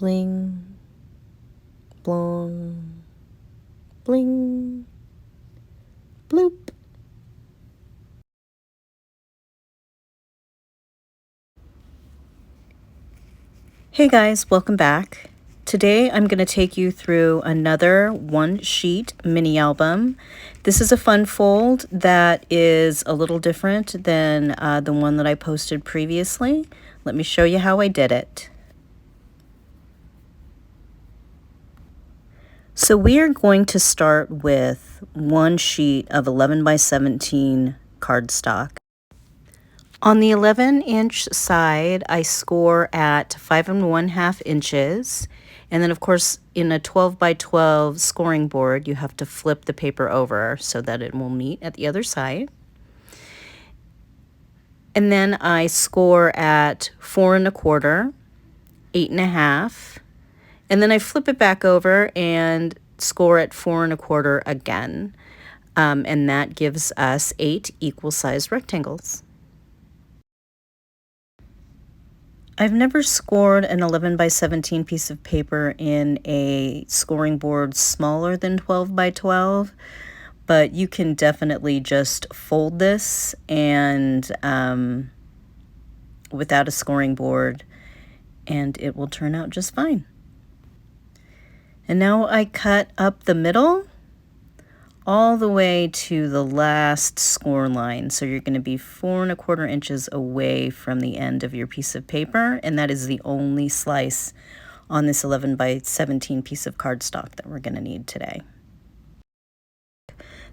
Bling, blong, bling, bloop. Hey guys, welcome back. Today I'm going to take you through another one-sheet mini album. This is a fun fold that is a little different than the one that I posted previously. Let me show you how I did it. So we are going to start with one sheet of 11 by 17 cardstock. On the 11-inch side, I score at 5 1/2 inches. And then, of course, in a 12 by 12 scoring board, you have to flip the paper over so that it will meet at the other side. And then I score at 4 1/4, 8 1/2. And then I flip it back over and score at 4 1/4 again. And that gives us 8 equal-sized rectangles. I've never scored an 11 by 17 piece of paper in a scoring board smaller than 12 by 12, but you can definitely just fold this and without a scoring board, and it will turn out just fine. And now I cut up the middle all the way to the last score line. So you're going to be 4 1/4 inches away from the end of your piece of paper, and that is the only slice on this 11 by 17 piece of cardstock that we're going to need today.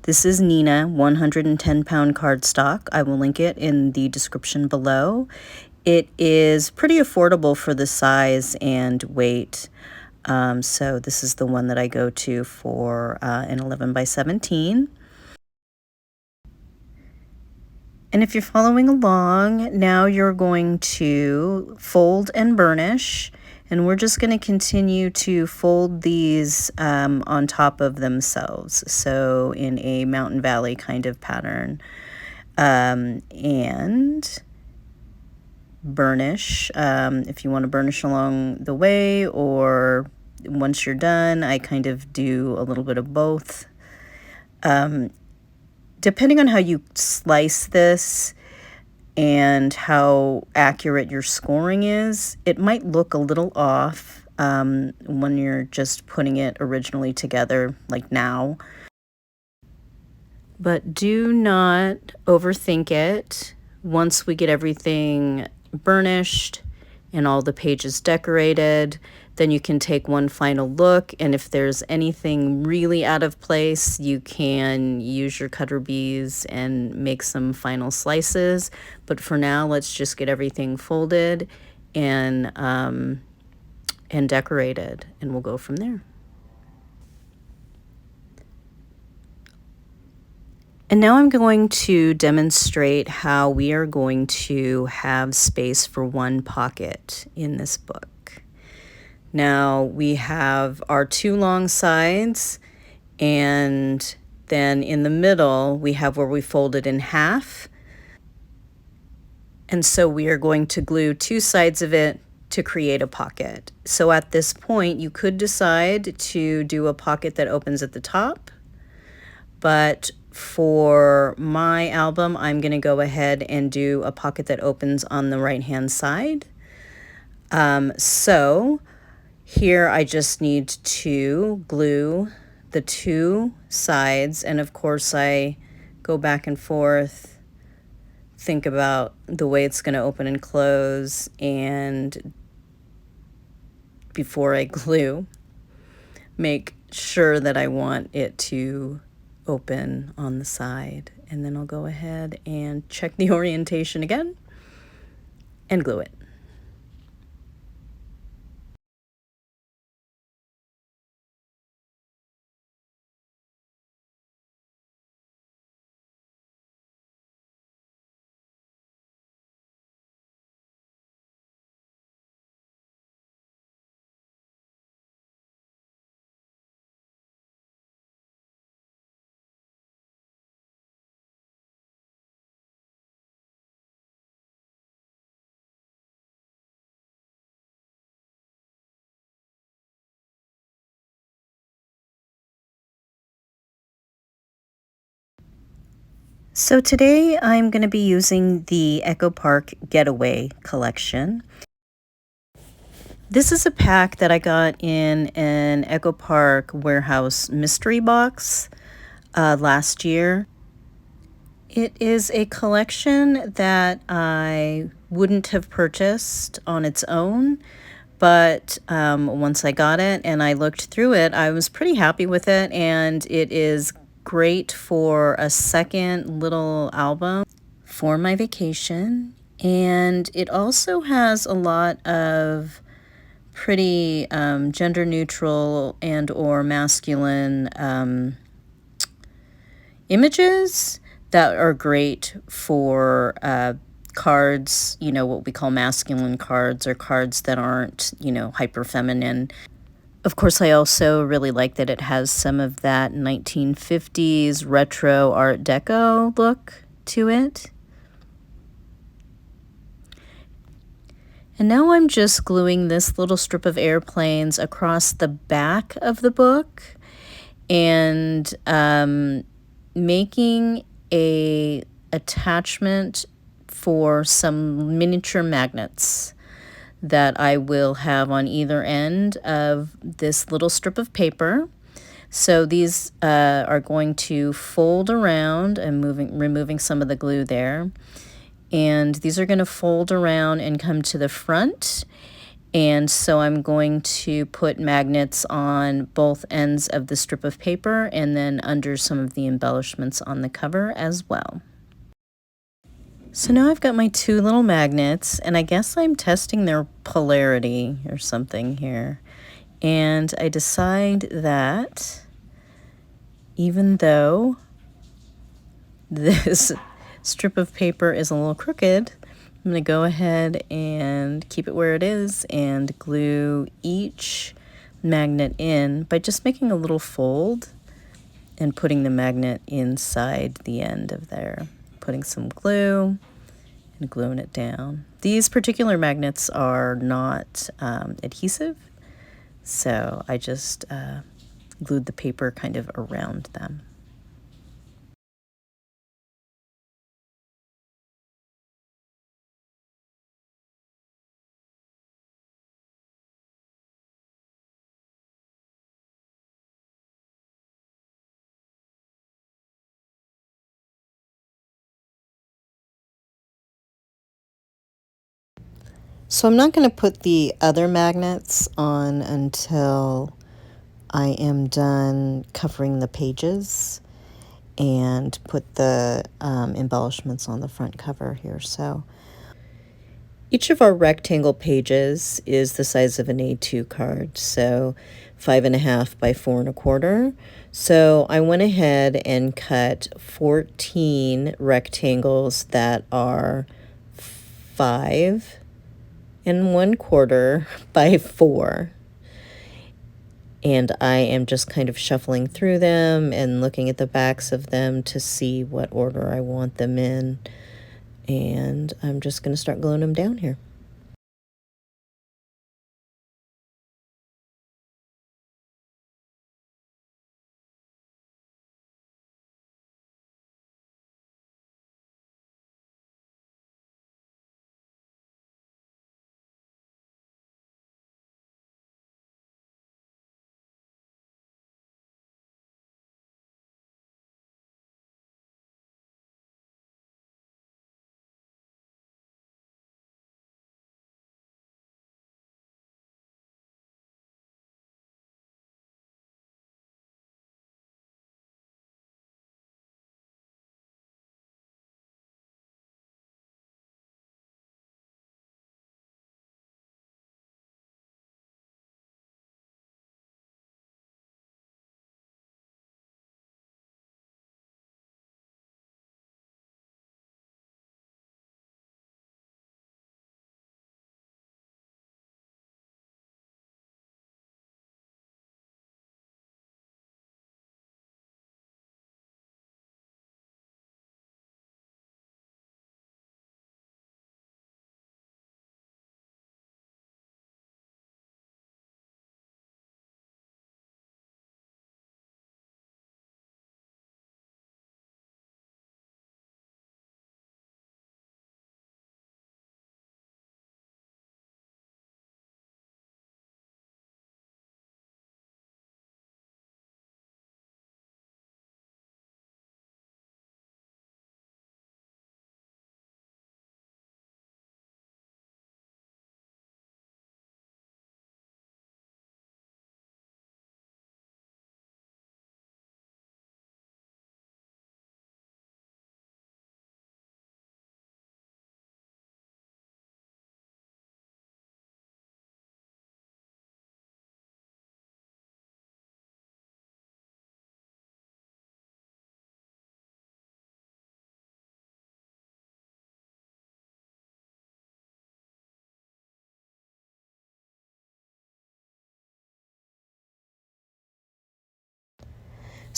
This is Nina 110-pound cardstock. I will link it in the description below. It is pretty affordable for the size and weight. So this is the one that I go to for an 11 by 17. And if you're following along, now you're going to fold and burnish. And we're just going to continue to fold these on top of themselves. So in a mountain valley kind of pattern. And burnish if you want to burnish along the way, or once you're done. I kind of do a little bit of both. Depending on how you slice this and how accurate your scoring is, it might look a little off when you're just putting it originally together, like now. But do not overthink it. Once we get everything burnished and all the pages decorated, then you can take one final look, and if there's anything really out of place, you can use your cutter bees and make some final slices. But for now, let's just get everything folded and decorated, and we'll go from there. And now I'm going to demonstrate how we are going to have space for one pocket in this book. Now we have our 2 long sides, and then in the middle we have where we fold it in half. And so we are going to glue 2 sides of it to create a pocket. So at this point you could decide to do a pocket that opens at the top, but for my album, I'm going to go ahead and do a pocket that opens on the right-hand side. So here I just need to glue the 2 sides, and of course I go back and forth, think about the way it's going to open and close, and before I glue, make sure that I want it to open on the side, and then I'll go ahead and check the orientation again and glue it. So today I'm going to be using the Echo Park Getaway collection. This is a pack that I got in an Echo Park warehouse mystery box last year. It is a collection that I wouldn't have purchased on its own, but once I got it and I looked through it, I was pretty happy with it, and it is great for a second little album for my vacation. And it also has a lot of pretty gender neutral and or masculine images that are great for cards, you know, what we call masculine cards, or cards that aren't, you know, hyper feminine. Of course, I also really like that it has some of that 1950s retro Art Deco look to it. And now I'm just gluing this little strip of airplanes across the back of the book and making a attachment for some miniature magnets that I will have on either end of this little strip of paper. So these are going to fold around. I'm removing some of the glue there. And these are going to fold around and come to the front. And so I'm going to put magnets on both ends of the strip of paper and then under some of the embellishments on the cover as well. So now I've got my two little magnets, and I guess I'm testing their polarity or something here. And I decide that even though this strip of paper is a little crooked, I'm going to go ahead and keep it where it is and glue each magnet in by just making a little fold and putting the magnet inside the end of there. Putting some glue and gluing it down. These particular magnets are not adhesive, so I just glued the paper kind of around them. So I'm not going to put the other magnets on until I am done covering the pages and put the embellishments on the front cover here. So each of our rectangle pages is the size of an A2 card, so 5.5 by 4.25. So I went ahead and cut 14 rectangles that are 5.25 by 4. And I am just kind of shuffling through them and looking at the backs of them to see what order I want them in. And I'm just going to start gluing them down here.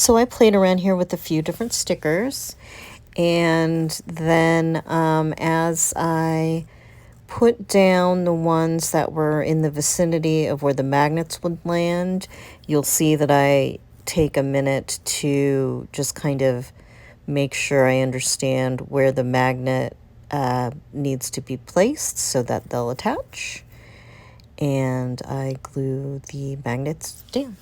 So I played around here with a few different stickers, and then as I put down the ones that were in the vicinity of where the magnets would land, you'll see that I take a minute to just kind of make sure I understand where the magnet needs to be placed so that they'll attach. And I glue the magnets down.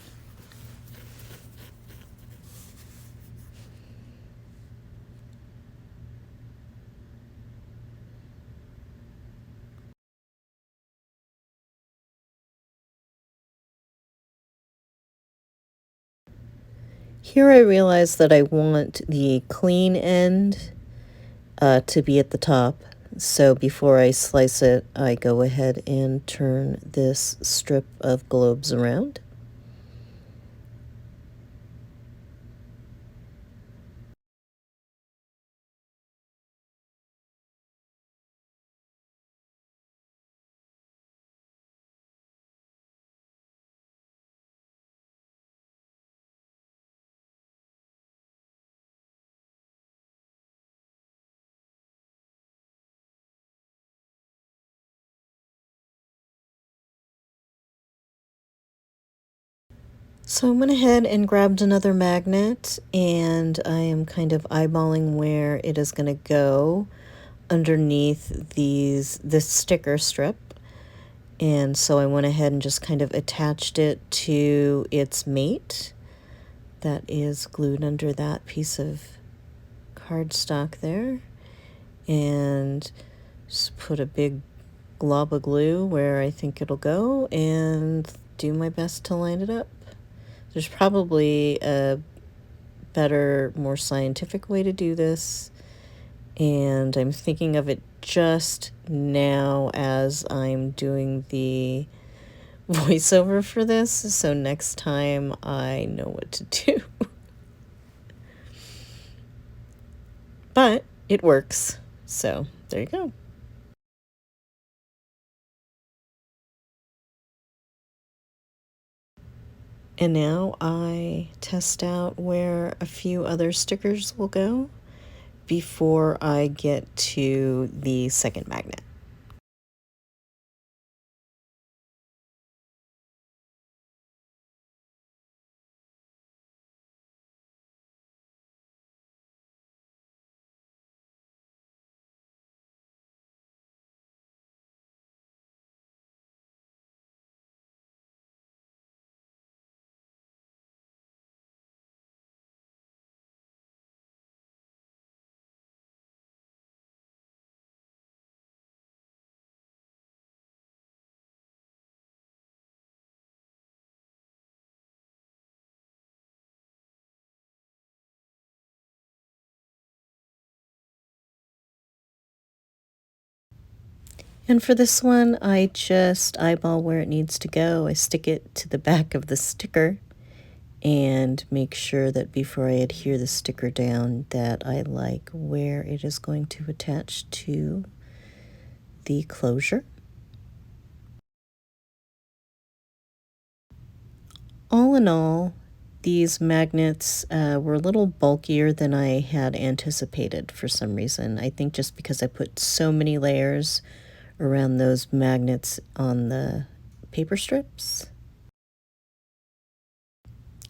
Here I realize that I want the clean end to be at the top. So before I slice it, I go ahead and turn this strip of globes around. So I went ahead and grabbed another magnet, and I am kind of eyeballing where it is going to go underneath this sticker strip. And so I went ahead and just kind of attached it to its mate that is glued under that piece of cardstock there. And just put a big glob of glue where I think it'll go and do my best to line it up. There's probably a better, more scientific way to do this, and I'm thinking of it just now as I'm doing the voiceover for this, so next time I know what to do. But it works, so there you go. And now I test out where a few other stickers will go before I get to the second magnet. And for this one, I just eyeball where it needs to go. I stick it to the back of the sticker and make sure that before I adhere the sticker down that I like where it is going to attach to the closure. All in all, these magnets were a little bulkier than I had anticipated for some reason. I think just because I put so many layers around those magnets on the paper strips.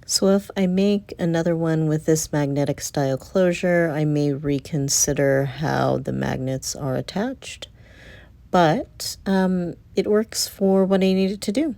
So if I make another one with this magnetic style closure, I may reconsider how the magnets are attached, but it works for what I need it to do.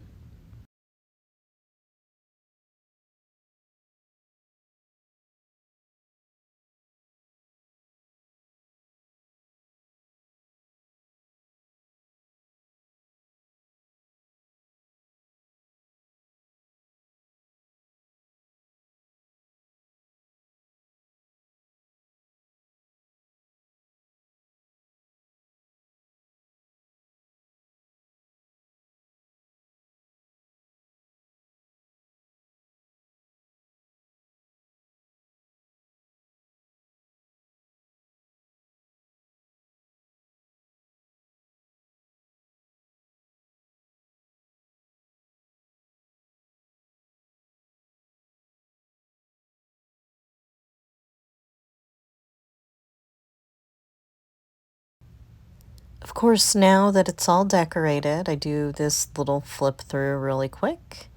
Of course, now that it's all decorated, I do this little flip through really quick.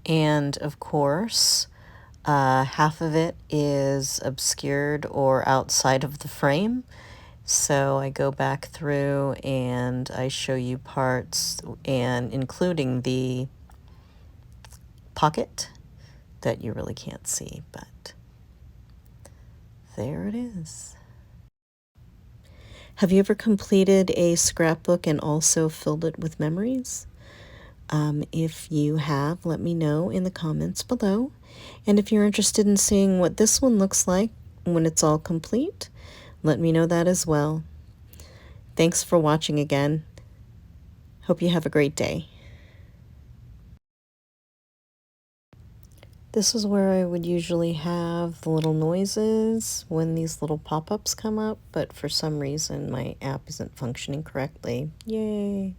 And of course, half of it is obscured or outside of the frame. So I go back through and I show you parts, and including the pocket that you really can't see, but there it is. Have you ever completed a scrapbook and also filled it with memories? If you have, let me know in the comments below. And if you're interested in seeing what this one looks like when it's all complete, let me know that as well. Thanks for watching again. Hope you have a great day. This is where I would usually have the little noises when these little pop-ups come up, but for some reason my app isn't functioning correctly. Yay!